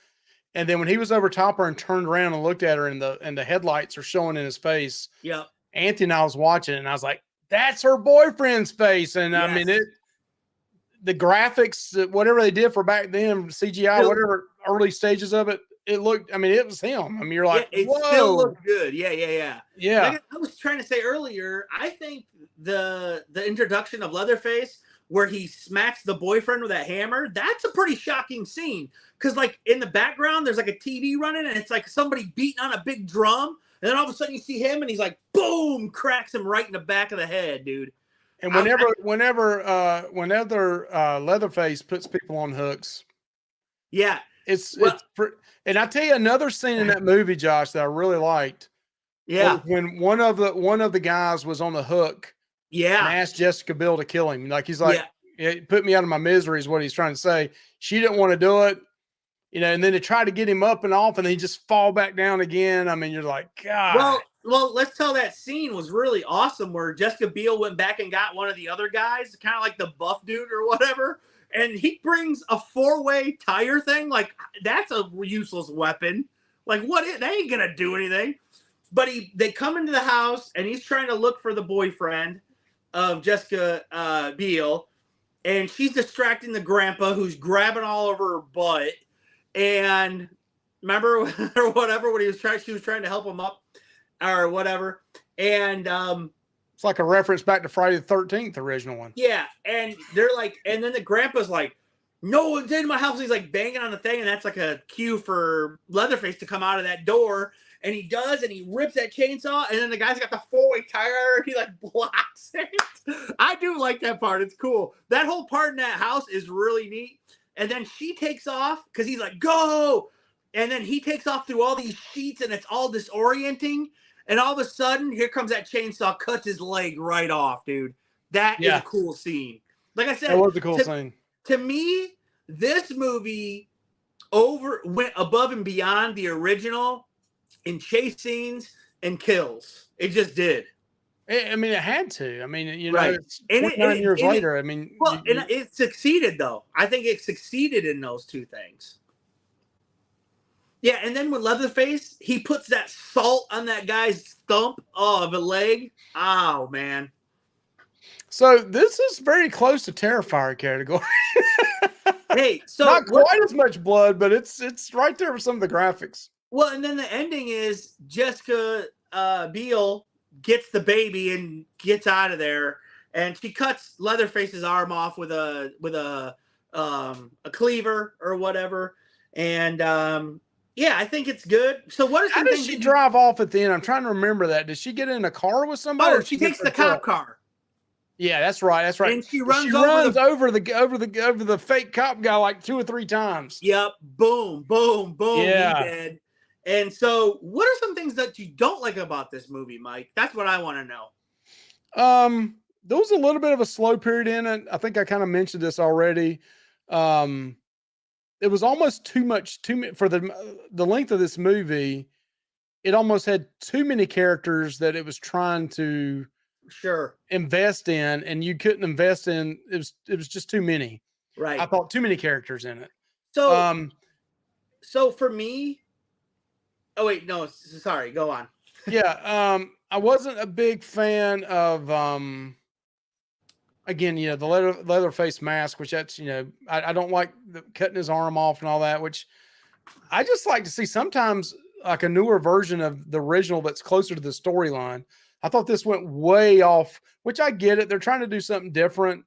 And then when he was over top her and turned around and looked at her, and the headlights are showing in his face. Yep. Anthony and I was watching, and I was like, "That's her boyfriend's face." And Yes. I mean, the graphics, whatever they did for back then, CGI, whatever early stages of it, it looked. I mean, it was him. I mean, you're like, yeah, it "Whoa!" still looked good. Yeah. Yeah. Like I was trying to say earlier, I think the introduction of Leatherface, where he smacks the boyfriend with a hammer, that's a pretty shocking scene. Because like in the background, there's like a TV running, and it's like somebody beating on a big drum, and then all of a sudden you see him, and he's like, boom, cracks him right in the back of the head, dude. And whenever Leatherface puts people on hooks, yeah, and I tell you another scene in that movie, Josh, that I really liked. Yeah, when one of the guys was on the hook, and asked Jessica Biel to kill him. Like he's like, it put me out of my misery, is what he's trying to say. She didn't want to do it, and then they try to get him up and off, and he just fall back down again. I mean, you're like, God. Well, let's tell that scene was really awesome where Jessica Biel went back and got one of the other guys, kind of like the buff dude or whatever, and he brings a 4-way tire thing. Like, that's a useless weapon. Like, they ain't gonna do anything. But they come into the house, and he's trying to look for the boyfriend of Jessica Biel, and she's distracting the grandpa who's grabbing all over her butt. And remember or whatever when she was trying to help him up or whatever. And It's like a reference back to Friday the 13th, original one. Yeah, and they're like, and then the grandpa's like, "No one's in my house." He's like banging on the thing, and that's like a cue for Leatherface to come out of that door. And he does, and he rips that chainsaw, and then the guy's got the four-way tire, and he like blocks it. I do like that part. It's cool. That whole part in that house is really neat. And then she takes off because he's like, "Go!" And then he takes off through all these sheets, and it's all disorienting. And all of a sudden, here comes that chainsaw, cuts his leg right off, dude. That is a Yeah, cool scene. Like I that said, was a cool scene. to me, this movie went above and beyond the original in chase scenes and kills. It just did. I mean, it had to. I mean, Right. it's And 29 years later. I mean, well, and it succeeded though. I think it succeeded in those two things. Yeah, and then with Leatherface, he puts that salt on that guy's stump of a leg. Oh man. so this is very close to Terrifier category. Hey, so Not quite as much blood, but it's right there with some of the graphics. well, and then the ending is Jessica Biel gets the baby and gets out of there, and she cuts Leatherface's arm off with a cleaver or whatever. And yeah, I think it's good. So what are How some does things she that drive off at the end? I'm trying to remember that. Does she get in a car with somebody? Oh, Or she gets takes the her cop truck? car. Yeah, that's right. That's right. And she She runs runs over over the fake cop guy like 2 or 3 times. Yep. Boom, boom, boom. He Yeah. dead. And so, what are some things that you don't like about this movie, Mike? That's what I want to know. There was a little bit of a slow period in it. I think I kind of mentioned this already. Um, it was almost too much for the length of this movie. It almost had too many characters that it was trying to Sure. invest in, and you couldn't invest in. It was just too many. I Right. thought too many characters in it. So, Um, so for me, oh wait, no, sorry, go on. yeah. I wasn't a big fan of again, the Leatherface mask, which that's I don't like cutting his arm off and all that. Which I just like to see sometimes like a newer version of the original that's closer to the storyline. I thought this went way off, which I get it. They're trying to do something different,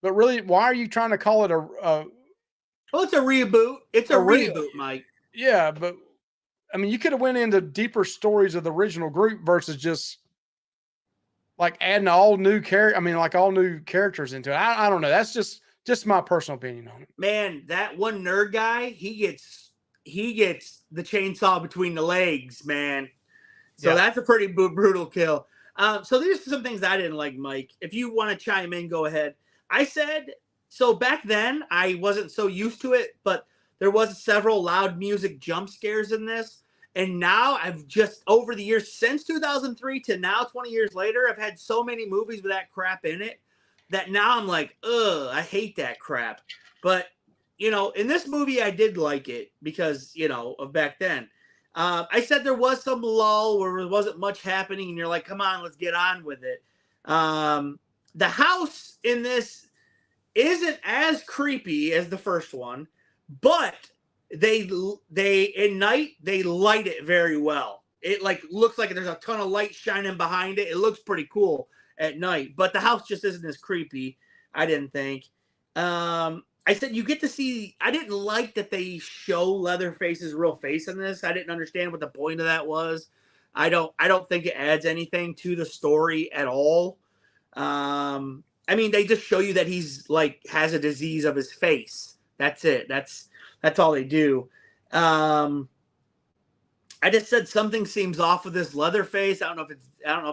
but really, why are you trying to call it Well, it's a reboot. It's a a real? reboot, Mike. Yeah, but I mean, you could have went into deeper stories of the original group versus just like adding all new character. I mean, like all new characters into it. I don't know. That's just my personal opinion on it. Man, that one nerd guy, he gets the chainsaw between the legs, man. So Yeah. that's a pretty brutal kill. So there's some things I didn't like, Mike. If you want to chime in, go ahead. I said so back then I wasn't so used to it, but there was several loud music jump scares in this. And now I've just over the years since 2003 to now 20 years later, I've had so many movies with that crap in it that now I'm like, ugh, I hate that crap. But in this movie I did like it because, of back then. I said there was some lull where there wasn't much happening, and you're like, come on, let's get on with it. The house in this isn't as creepy as the first one, but they at night they light it very well. It like looks like there's a ton of light shining behind it. It looks pretty cool at night, but the house just isn't as creepy. I didn't think. I said you get to see. I didn't like that they show Leatherface's real face in this. I didn't understand what the point of that was. I don't think it adds anything to the story at all. I mean, they just show you that he's like has a disease of his face. That's it. That's all they do. I just said something seems off with this Leatherface. I don't know if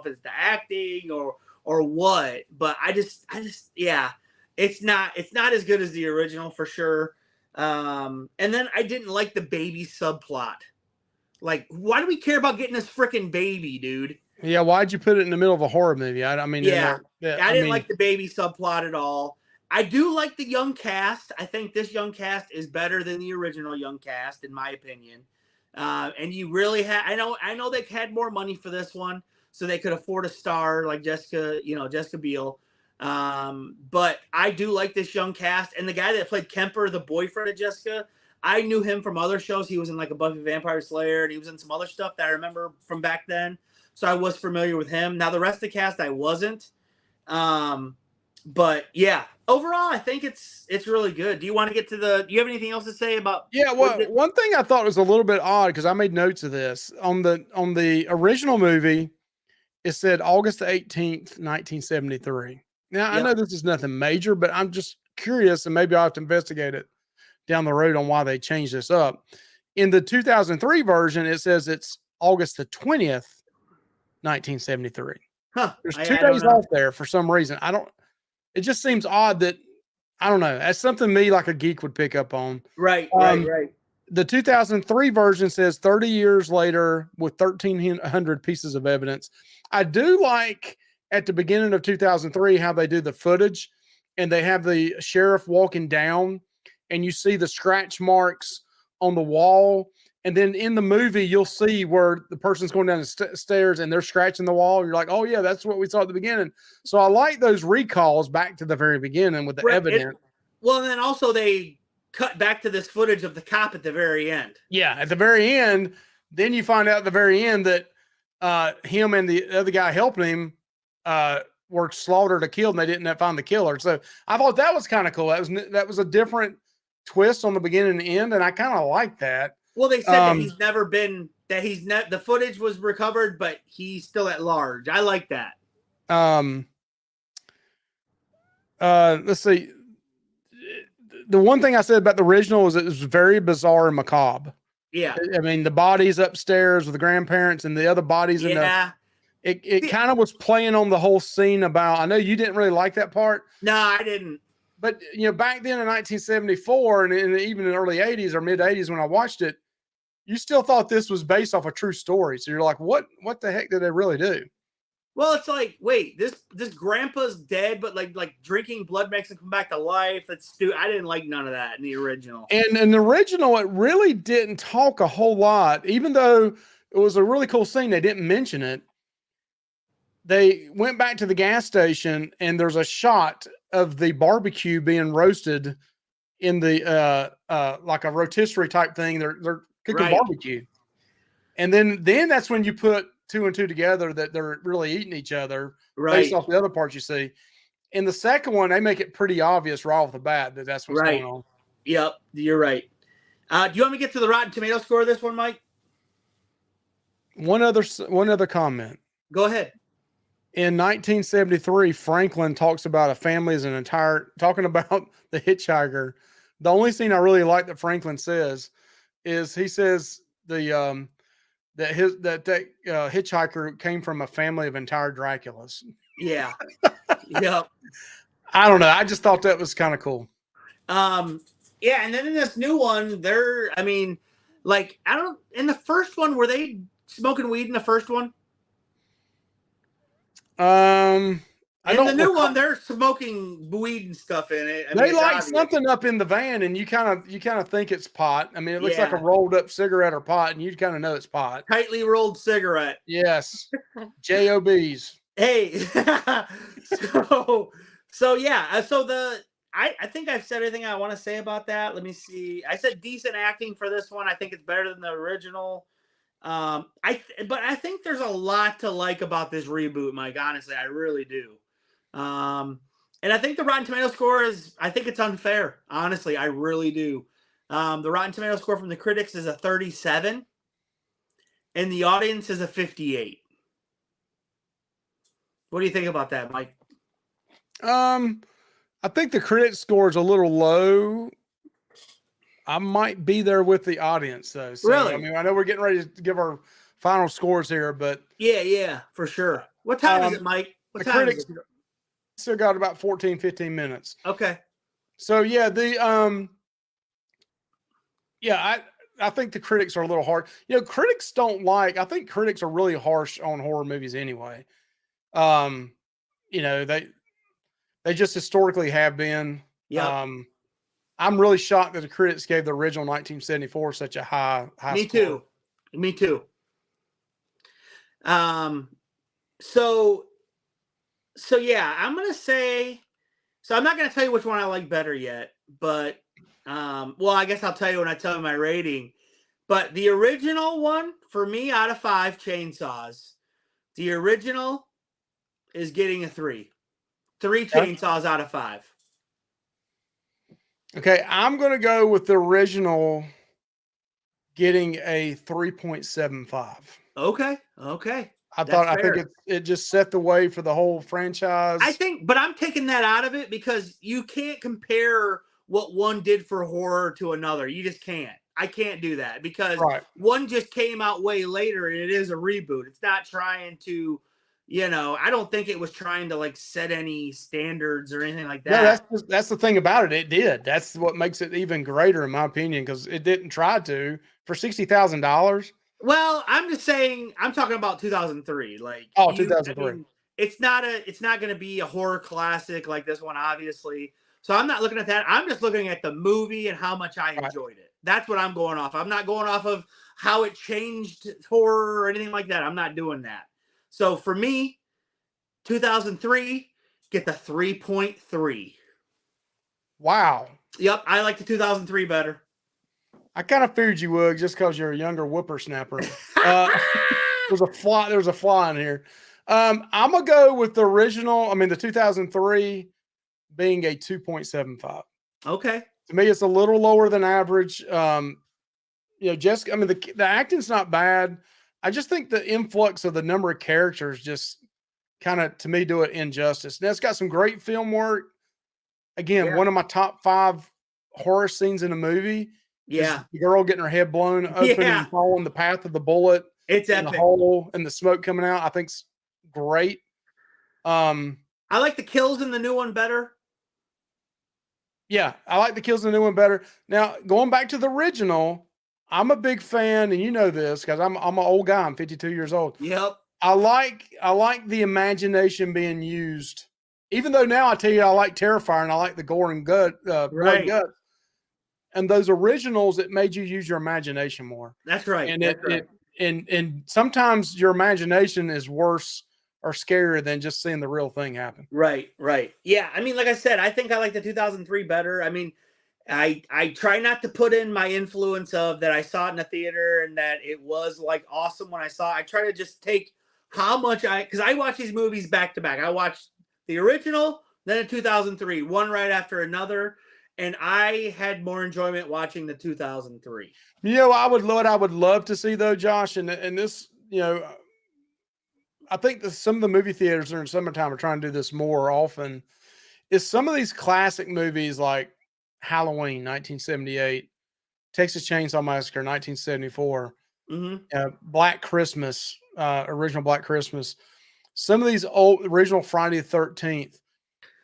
it's the acting or what, but I just yeah, it's not as good as the original for sure. And then I didn't like the baby subplot. Like, why do we care about getting this freaking baby, dude? Yeah, why'd you put it in the middle of a horror movie? I mean, Yeah, I didn't mean, like the baby subplot at all. I do like the young cast. I think this young cast is better than the original young cast, in my opinion. And you really had, I know they had more money for this one, so they could afford a star like Jessica Biel. But I do like this young cast, and the guy that played Kemper, the boyfriend of Jessica, I knew him from other shows. He was in like a Buffy Vampire Slayer, and he was in some other stuff that I remember from back then. so I was familiar with him. Now the rest of the cast I wasn't. Um, but yeah, overall I think it's really good. Do you want to get to the? Do you have anything else to say about Yeah, what you well, did? one thing I thought was a little bit odd because I made notes of this on the original movie. It said August 18th, 1973. Now I know Yep. this is nothing major, but I'm just curious, and maybe I'll have to investigate it down the road on why they changed this up. In the 2003 version, it says it's August the 20th, 1973. Huh. There's I 2 don't days know. off there for some reason. I don't It just seems odd that I don't know. That's something me like a geek would pick up on. Right. Right. Um, Right. the 2003 version says 30 years later with 1,300 pieces of evidence. I do like at the beginning of 2003 how they do the footage and they have the sheriff walking down and you see the scratch marks on the wall. And then in the movie, you'll see where the person's going down the stairs and they're scratching the wall. You're like, oh, yeah, that's what we saw at the beginning. So I like those recalls back to the very beginning with the Right. evidence. Well, and then also they cut back to this footage of the cop at the very end. Yeah, at the very end, then you find out at the very end that him and the other guy helping him were slaughtered or killed, and they didn't find the killer. So I thought that was kind of cool. That was a different twist on the beginning and end, and I kind of like that. Well, they said that Um, he's never been that he's not the footage was recovered, but he's still at large. I like that. um, let's see. The one thing I said about the original is it was very bizarre and macabre. Yeah. I mean, the bodies upstairs with the grandparents and the other bodies in the Yeah. it kind of was playing on the whole scene about, I know you didn't really like that part, No, I didn't. but back then in 1974 and even in the early 80s or mid 80s when I watched it, you still thought this was based off a true story. So you're like, what the heck did they really do? Well, it's like, wait, this grandpa's dead, but like drinking blood makes him come back to life. That's stupid. I didn't like none of that in the original. And in the original, it really didn't talk a whole lot, even though it was a really cool scene. They didn't mention it. They went back to the gas station and there's a shot of the barbecue being roasted in the like a rotisserie type thing. They're cooking Right. barbecue. And then that's when you put two and two together that they're really eating each other based Right. off the other parts you see. In the second one, they make it pretty obvious right off the bat that that's what's going Right. on. Yep. You're right. Do you want me to get to the Rotten Tomato score of this one, Mike? One other comment. Go ahead. In 1973, Franklin talks about a family as an entire, talking about the hitchhiker. The only scene I really like that Franklin says is he says that hitchhiker came from a family of entire Draculas. Yeah. Yep. I don't know. I just thought that was kind of cool. Yeah, and then in this new one, I mean, like, I don't, in the first one, were they smoking weed in the first one? I In don't the new recall. one, they're smoking weed and stuff in it. I mean, They it's like obvious. something up in the van, and you kind of think it's pot. I mean, it looks like a Yeah. rolled up cigarette or pot, and you kind of know it's pot. Tightly rolled cigarette. Yes, JOBs. Hey, so yeah, I think I've said everything I want to say about that. Let me see. I said decent acting for this one. I think it's better than the original. But I think there's a lot to like about this reboot, Mike. Honestly, I really do. And I think the Rotten Tomato score I think it's unfair. Honestly, I really do. The Rotten Tomato score from the critics is a 37, and the audience is a 58. What do you think about that, Mike? I think the critic score is a little low. I might be there with the audience though. So, Really? I mean, I know we're getting ready to give our final scores here, but Yeah, for sure. What time is it, Mike? What the time critics is it? still got about 14, 15 minutes. Okay. So yeah, I think the critics are a little hard. Critics don't like, I think critics are really harsh on horror movies anyway. They just historically have been. Yeah. I'm really shocked that the critics gave the original 1974 such a high Me score. too. Me too. So yeah, I'm gonna say. So I'm not gonna tell you which one I like better yet, but well, I guess I'll tell you when I tell you my rating. But the original one for me, out of 5 chainsaws, The original is getting a 3. 3 Okay. chainsaws out of 5. Okay, I'm gonna go with the original getting a 3.75. Okay. Okay. That's I think fair. it just set the way for the whole I franchise. think, but I'm taking that out of it because you can't compare what one did for horror to another. You just can't. I can't do that because Right. one just came out way later and it is a reboot. It's not trying to, I don't think it was trying to like set any standards or anything like No, that. that's the thing about it. It did. That's what makes it even greater, in my opinion, because it didn't try to for $60,000. Well, I'm just saying I'm talking about 2003. Like Oh, I 2003. mean, it's not going to be a horror classic like this one obviously. So I'm not looking at that. I'm just looking at the movie and how much I Right. enjoyed it. That's what I'm going off. I'm not going off of how it changed horror or anything like that. I'm not doing that. So for me, 2003 get the 3.3. Wow. Yep, I like the 2003 better. I kind of figured you would just because you're a younger whippersnapper. Uh, there's a fly in here. I'm gonna go with the original. I mean, the 2003 being a 2.75. Okay. To me, it's a little lower than average. Jessica. I mean, the acting's not bad. I just think the influx of the number of characters just kind of, to me, do it injustice. Now, it's got some great film work. Again, Yeah. one of my top 5 horror scenes in a movie is Yeah. the girl getting her head blown open Yeah. and following the path of the bullet It's in the epic. hole and the smoke coming out. I think's great. Um, I like the kills in the new one better. yeah, I like the kills in the new one better. Now, going back to the original, I'm a big fan, and you know this because I'm an old guy. I'm 52 years old. Yep. I like the imagination being used. Even though now I tell you I like Terrifier and I like the gore and blood and Right. gut. And those originals, it made you use your imagination more. That's right. And That's right. and sometimes your imagination is worse or scarier than just seeing the real thing happen. Right. Right. Yeah. I mean, like I said, I think I like the 2003 better. I mean, I try not to put in my influence of that I saw it in the theater and that it was like awesome when I saw it. I try to just take how much because I watch these movies back to back. I watched the original, then the 2003, one right after another, and I had more enjoyment watching the 2003. What I would love to see though, Josh, and this, I think that some of the movie theaters during summertime are trying to do this more often. Is some of these classic movies like Halloween, 1978, Texas Chainsaw Massacre, 1974, Mm-hmm. Black Christmas, original Black Christmas. Some of these old original Friday the 13th.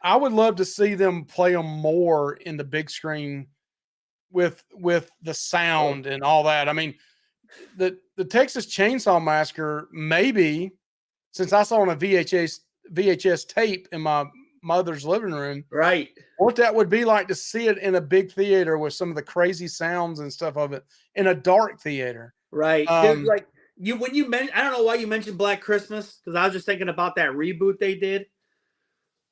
I would love to see them play them more in the big screen with the sound and all that. I mean, the Texas Chainsaw Massacre, maybe since I saw it on a VHS tape in my mother's living room, Right. what that would be like to see it in a big theater with some of the crazy sounds and stuff of it in a dark theater. Right. Dude, Um, like when you mentioned, I don't know why you mentioned Black Christmas because I was just thinking about that reboot they did.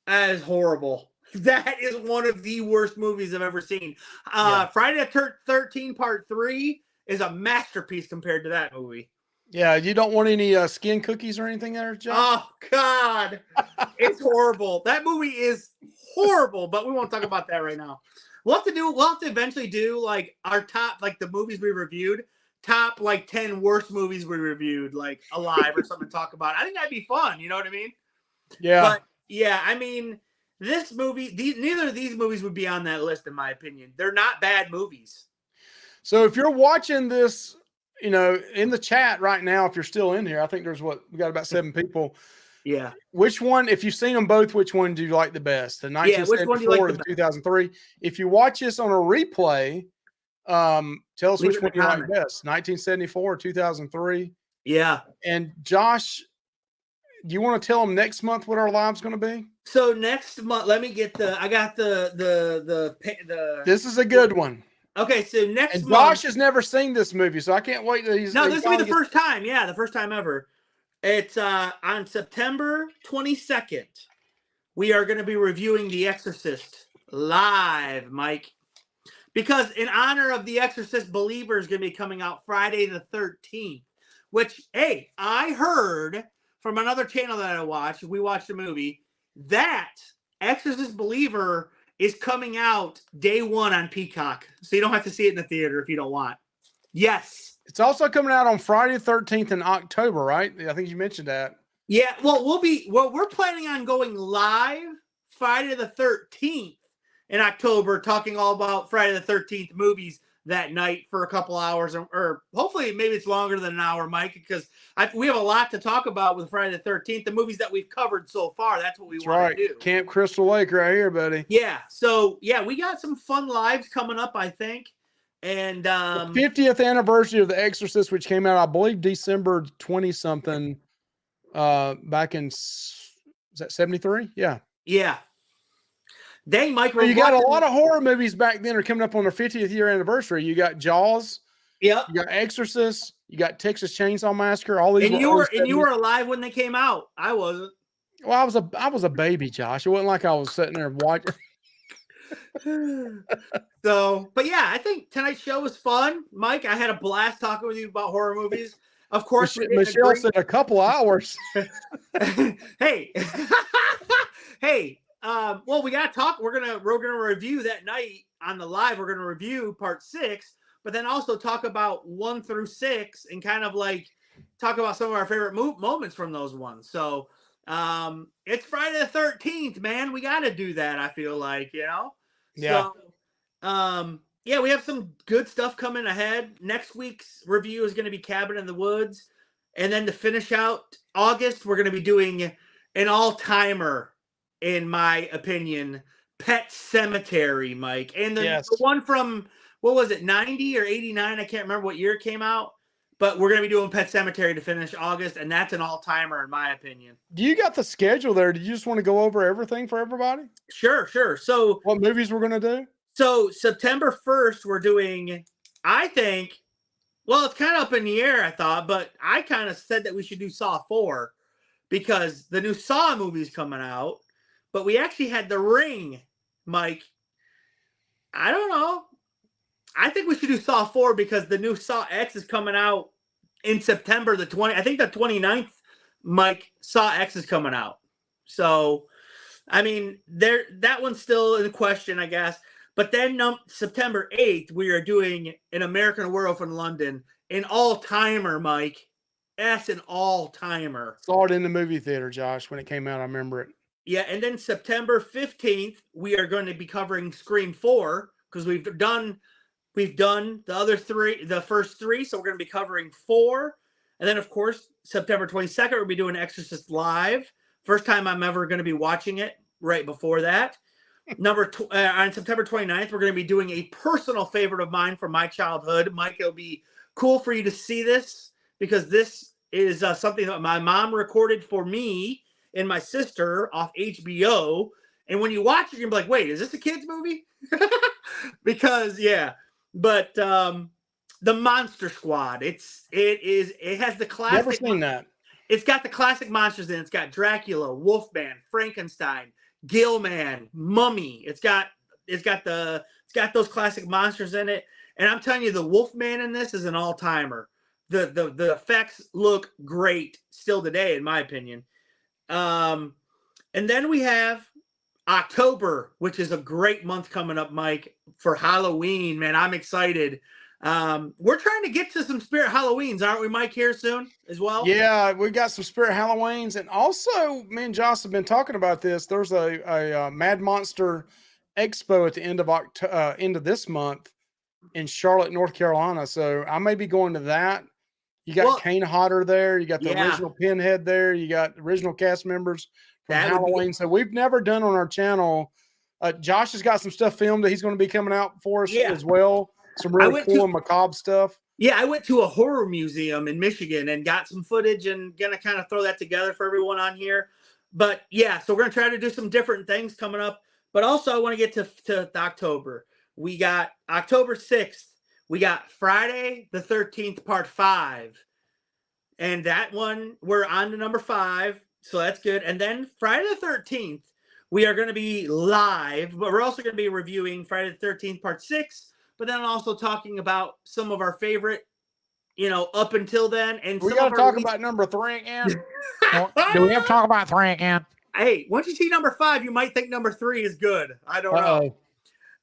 That is horrible. That is one of the worst movies I've ever seen. yeah, Friday the 13th Part 3 is a masterpiece compared to that movie. yeah. You don't want any skin cookies or anything there, Josh? Oh God. It's horrible. That movie is horrible, but we won't talk about that right now. We'll have to eventually do like our top, like the movies we reviewed, top like 10 worst movies we reviewed, like alive or something to talk about. I think that'd be fun, you know what I mean? Yeah. But yeah, I mean, this movie, neither of these movies would be on that list, in my opinion. They're not bad movies. So if you're watching this, in the chat right now, if you're still in here, I think we got about 7 people. Yeah. Which one, if you've seen them both, which one do you like the best? The Yeah, which one do you like 1974 or the the best? 2003? If you watch this on a replay, tell us Leave which it in one the you like comments. best, 1974 or 2003. Yeah. And Josh, do you want to tell them next month what our live's going to be? So next month, let me get I got the This is a good one. okay, so next And month. Josh has never seen this movie, so I can't wait till No, this will be the first time. Yeah, the first time ever. It's on September 22nd. We are going to be reviewing The Exorcist live, Mike. Because in honor of The Exorcist, Believer is going to be coming out Friday the 13th. Which, hey, I heard from another channel that I watched. We watched a movie that Exorcist Believer is coming out day one on Peacock, so you don't have to see it in the theater if you don't want. Yes. It's also coming out on Friday the 13th in October, right? I think you mentioned that. Yeah. Well, we're planning on going live Friday the 13th in October, talking all about Friday the 13th movies that night for a couple hours, or hopefully maybe it's longer than an hour, Mike, because we have a lot to talk about with Friday the 13th, the movies that we've covered so far. That's what we That's want right. to do. Camp Crystal Lake right here, buddy. Yeah. So yeah, we got some fun lives coming up, I think. And The 50th anniversary of The Exorcist, which came out, I believe, December 20 something, back in, is that 73? Yeah. Yeah. Dang, Mike, So you got a lot of horror movies back then are coming up on their 50th year anniversary. You got Jaws. Yep. You got Exorcist. You got Texas Chainsaw Massacre. All these And were you were alive when they came out. I wasn't. Well, I was a baby, Josh. It wasn't like I was sitting there watching. So, but yeah, I think tonight's show was fun. Mike, I had a blast talking with you about horror movies. Of course, Michelle said a couple hours. Hey, hey. Well, we gotta talk. We're gonna review that night on the live. We're gonna review part 6, but then also talk about 1 through 6 and kind of like talk about some of our favorite moments from those ones. So, it's Friday the 13th, man. We got to do that. I feel like, Yeah. So, yeah, we have some good stuff coming ahead. Next week's review is going to be Cabin in the Woods. And then to finish out August, we're going to be doing an all-timer, in my opinion, Pet Cemetery, Mike. And the one from, what was it, 90 or 89? I can't remember what year it came out. But we're going to be doing Pet Cemetery to finish August, and that's an all-timer in my opinion. Do you got the schedule there? Do you just want to go over everything for everybody? Sure. So what movies we're going to do? So September 1st, we're doing, I think, well, it's kind of up in the air, I thought, but I kind of said that we should do Saw 4 because the new Saw movie is coming out, but we actually had The Ring, Mike. I don't know. I think we should do Saw 4 because the new Saw X is coming out in September the 20th. I think the 29th, Mike, Saw X is coming out. So, I mean, that one's still in question, I guess. But then September 8th, we are doing An American Werewolf in London, an all-timer, Mike. That's an all-timer. Saw it in the movie theater, Josh, when it came out. I remember it. Yeah, and then September 15th, we are going to be covering Scream 4 because we've done the other 3, the first 3, so we're going to be covering 4. And then, of course, September 22nd, we'll be doing Exorcist Live. First time I'm ever going to be watching it right before that. On September 29th, we're going to be doing a personal favorite of mine from my childhood. Mike, it'll be cool for you to see this because this is something that my mom recorded for me and my sister off HBO. And when you watch it, you're going to be like, wait, is this a kid's movie? Because, yeah. But The Monster Squad, it has the classic. Never seen that. It's got the classic monsters in it. It's got Dracula, Wolfman, Frankenstein, Gilman, Mummy. It's got those classic monsters in it. And I'm telling you, the Wolfman in this is an all-timer. The effects look great still today, in my opinion. And then we have October, which is a great month coming up, Mike, for Halloween. Man, I'm excited. We're trying to get to some Spirit Halloweens, aren't we, Mike, here soon as well? Yeah, we got some Spirit Halloweens. And also, me and Josh have been talking about this. There's a Mad Monster Expo at the end of this month in Charlotte, North Carolina. So I may be going to that. You got Kane Hodder there. You got the original Pinhead there. You got original cast members from Halloween. So we've never done on our channel. Josh has got some stuff filmed that he's going to be coming out for us as well. Some really cool and macabre stuff. Yeah, I went to a horror museum in Michigan and got some footage and going to kind of throw that together for everyone on here. But yeah, so we're going to try to do some different things coming up. But also I want to get to October. We got October 6th. We got Friday the 13th, part 5. And that one, we're on to number 5. So that's good. And then Friday the 13th, we are going to be live. But we're also going to be reviewing Friday the 13th, part 6. But then also talking about some of our favorite, up until then. And We some got of to our talk least. about number 3 again. Do we have to talk about 3 again? Hey, once you see number 5, you might think number 3 is good. I don't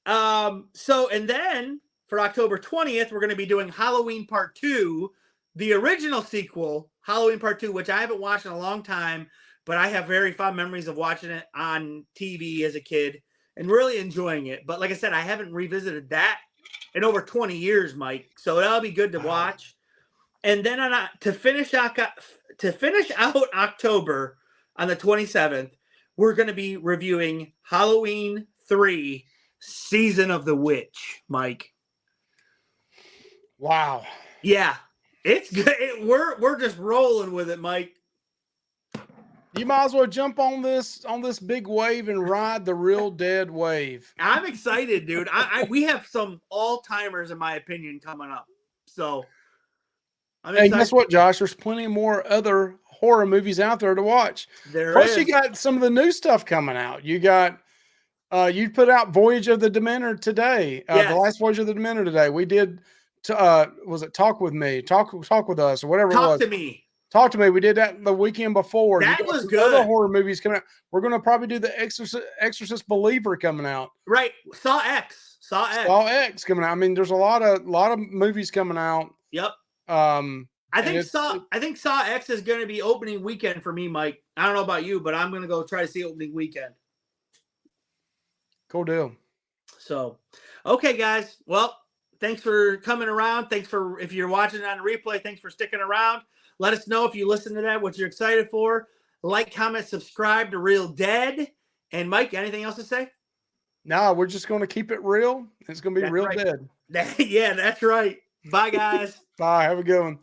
know. So, and then for October 20th, we're going to be doing Halloween Part 2, the original sequel, Halloween Part 2, which I haven't watched in a long time, but I have very fond memories of watching it on TV as a kid and really enjoying it. But like I said, I haven't revisited that in over 20 years, Mike. So that'll be good to watch. And then to finish out October on the 27th, we're going to be reviewing Halloween 3 Season of the Witch, Mike. Wow. Yeah. It's good. We're just rolling with it, Mike. You might as well jump on this big wave and ride the real dead wave. I'm excited, dude. We have some all-timers, in my opinion, coming up. So I'm excited. Hey, guess what, Josh? There's plenty more other horror movies out there to watch. Plus, you got some of the new stuff coming out. You got you put out Voyage of the Dementor today. Yes. The last Voyage of the Dementor today. We did was it Talk with Me? Talk with us or whatever it was. Talk to Me. Talk to Me. We did that the weekend before. That was good. Other horror movies coming out. We're going to probably do the Exorcist Believer coming out. Right. Saw X coming out. I mean, there's a lot of movies coming out. Yep. I think Saw X is going to be opening weekend for me, Mike. I don't know about you, but I'm going to go try to see opening weekend. Cool deal. So, okay, guys. Well, thanks for coming around. Thanks for, if you're watching it on replay, thanks for sticking around. Let us know if you listen to that, what you're excited for. Like, comment, subscribe to Real Dead. And Mike, anything else to say? No, we're just going to keep it real. It's going to be That's real right. dead. Yeah, that's right. Bye, guys. Bye. Have a good one.